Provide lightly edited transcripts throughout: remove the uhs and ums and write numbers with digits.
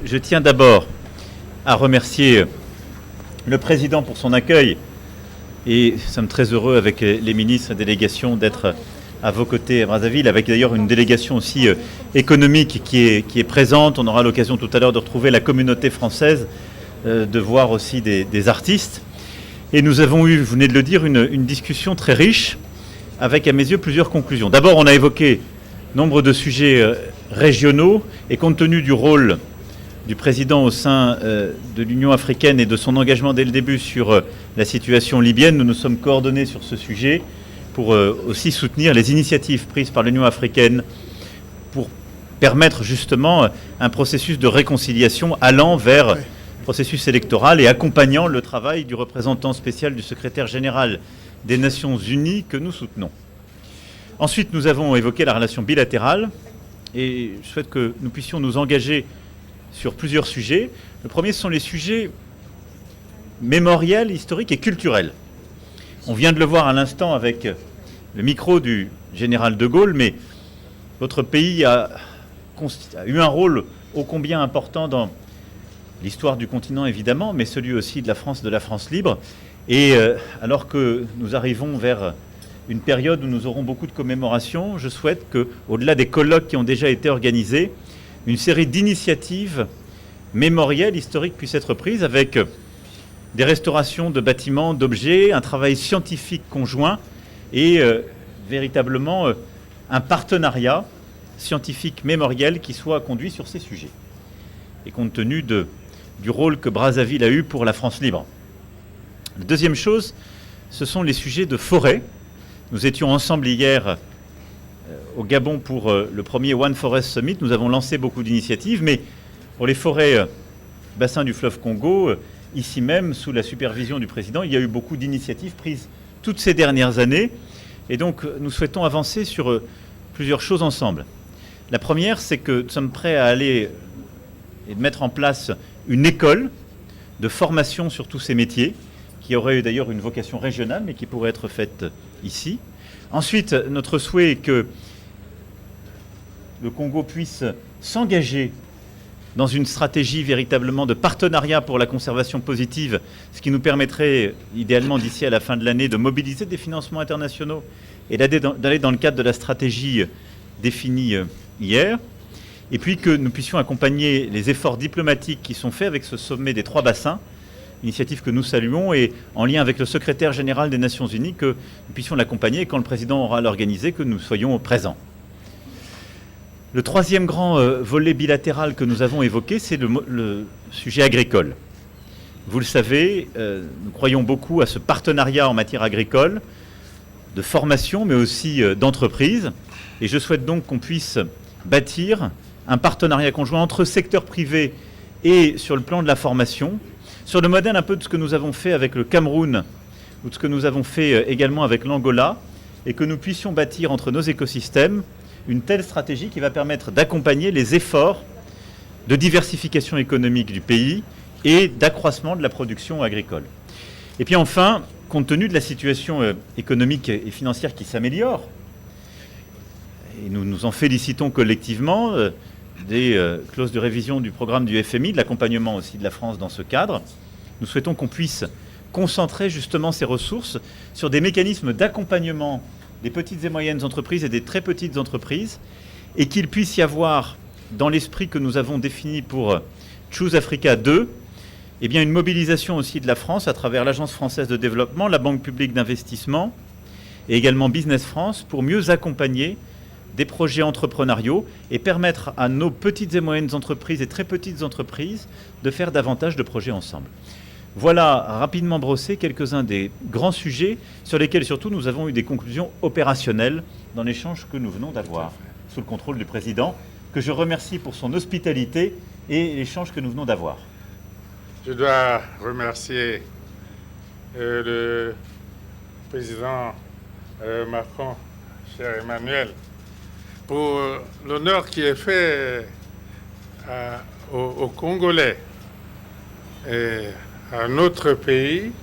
Je tiens d'abord à remercier le Président pour son accueil et nous sommes très heureux avec les ministres et délégations d'être à vos côtés à Brazzaville, avec d'ailleurs une délégation aussi économique qui est présente. On aura l'occasion tout à l'heure de retrouver la communauté française, de voir aussi des artistes. Et nous avons eu, vous venez de le dire, une discussion très riche avec, à mes yeux, plusieurs conclusions. D'abord, on a évoqué nombre de sujets régionaux et compte tenu du rôle du président au sein de l'Union africaine et de son engagement dès le début sur la situation libyenne, nous nous sommes coordonnés sur ce sujet pour aussi soutenir les initiatives prises par l'Union africaine pour permettre justement un processus de réconciliation allant vers le processus électoral et accompagnant le travail du représentant spécial du secrétaire général des Nations Unies que nous soutenons. Ensuite, nous avons évoqué la relation bilatérale et je souhaite que nous puissions nous engager sur plusieurs sujets. Le premier, ce sont les sujets mémoriels, historiques et culturels. On vient de le voir à l'instant avec le micro du général de Gaulle, mais votre pays a eu un rôle ô combien important dans l'histoire du continent, évidemment, mais celui aussi de la France libre. Et alors que nous arrivons vers une période où nous aurons beaucoup de commémorations, je souhaite qu'au-delà des colloques qui ont déjà été organisés, une série d'initiatives mémorielles, historiques puissent être prises avec des restaurations de bâtiments, d'objets, un travail scientifique conjoint et véritablement un partenariat scientifique mémoriel qui soit conduit sur ces sujets. Et compte tenu du rôle que Brazzaville a eu pour la France libre. La deuxième chose, ce sont les sujets de forêt. Nous étions ensemble hier au Gabon pour le premier One Forest Summit. Nous avons lancé beaucoup d'initiatives, mais pour les forêts bassin du fleuve Congo, ici même, sous la supervision du président, il y a eu beaucoup d'initiatives prises toutes ces dernières années. Et donc, nous souhaitons avancer sur plusieurs choses ensemble. La première, c'est que nous sommes prêts à aller et de mettre en place une école de formation sur tous ces métiers, qui aurait d'ailleurs une vocation régionale, mais qui pourrait être faite ici. Ensuite, notre souhait est que le Congo puisse s'engager dans une stratégie véritablement de partenariat pour la conservation positive, ce qui nous permettrait, idéalement d'ici à la fin de l'année, de mobiliser des financements internationaux et d'aller dans le cadre de la stratégie définie hier. Et puis que nous puissions accompagner les efforts diplomatiques qui sont faits avec ce sommet des 3 bassins, initiative que nous saluons, et en lien avec le secrétaire général des Nations Unies, que nous puissions l'accompagner et quand le président aura l'organisé, que nous soyons présents. Le troisième grand volet bilatéral que nous avons évoqué, c'est le sujet agricole. Vous le savez, nous croyons beaucoup à ce partenariat en matière agricole, de formation, mais aussi d'entreprise. Et je souhaite donc qu'on puisse bâtir un partenariat conjoint entre secteur privé et sur le plan de la formation, sur le modèle un peu de ce que nous avons fait avec le Cameroun ou de ce que nous avons fait également avec l'Angola, et que nous puissions bâtir entre nos écosystèmes une telle stratégie qui va permettre d'accompagner les efforts de diversification économique du pays et d'accroissement de la production agricole. Et puis enfin, compte tenu de la situation économique et financière qui s'améliore, et nous nous en félicitons collectivement, des clauses de révision du programme du FMI, de l'accompagnement aussi de la France dans ce cadre, nous souhaitons qu'on puisse concentrer justement ces ressources sur des mécanismes d'accompagnement des petites et moyennes entreprises et des très petites entreprises, et qu'il puisse y avoir, dans l'esprit que nous avons défini pour Choose Africa 2, eh bien une mobilisation aussi de la France à travers l'Agence française de développement, la Banque publique d'investissement et également Business France pour mieux accompagner des projets entrepreneuriaux et permettre à nos petites et moyennes entreprises et très petites entreprises de faire davantage de projets ensemble. Voilà rapidement brossé quelques-uns des grands sujets sur lesquels surtout nous avons eu des conclusions opérationnelles dans l'échange que nous venons d'avoir sous le contrôle du président, que je remercie pour son hospitalité et l'échange que nous venons d'avoir. Je dois remercier le président Macron, cher Emmanuel, pour l'honneur qui est fait aux Congolais et à notre pays,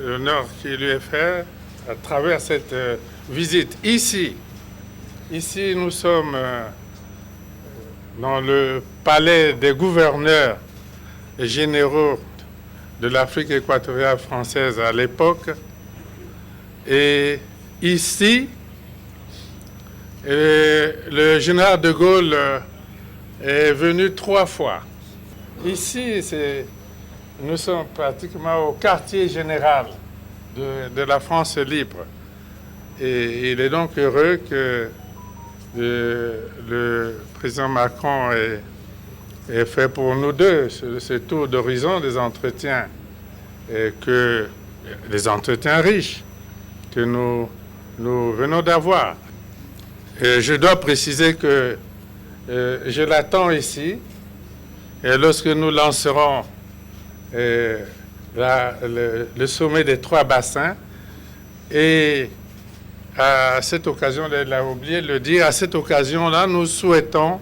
l'honneur qui lui est fait à travers cette visite. Ici, nous sommes dans le palais des gouverneurs généraux de l'Afrique équatoriale française à l'époque. Et ici, le général de Gaulle est venu 3 fois. Ici, nous sommes pratiquement au quartier général de la France libre. Et il est donc heureux que le président Macron ait fait pour nous deux ce tour d'horizon des entretiens, et des entretiens riches que nous venons d'avoir. Et je dois préciser que je l'attends ici, et lorsque nous lancerons le sommet des 3 bassins, et à cette occasion, il a oublié de le dire, à cette occasion-là, nous souhaitons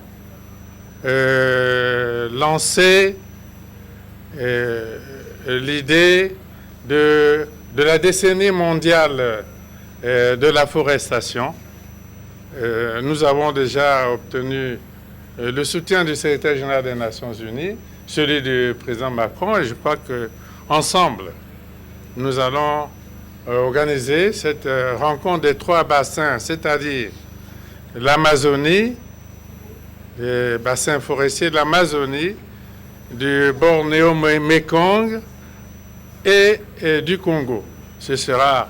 lancer l'idée de la décennie mondiale de la forestation. Nous avons déjà obtenu le soutien du secrétaire général des Nations Unies, celui du président Macron, et je crois qu'ensemble, nous allons organiser cette rencontre des 3 bassins, c'est-à-dire l'Amazonie, les bassins forestiers de l'Amazonie, du Bornéo-Mékong et du Congo. Ce sera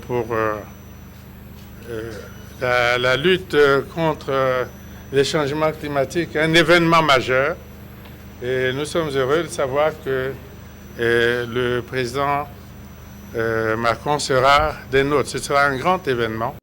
pour la lutte contre les changements climatiques un événement majeur. Et nous sommes heureux de savoir que le président Macron sera des nôtres. Ce sera un grand événement.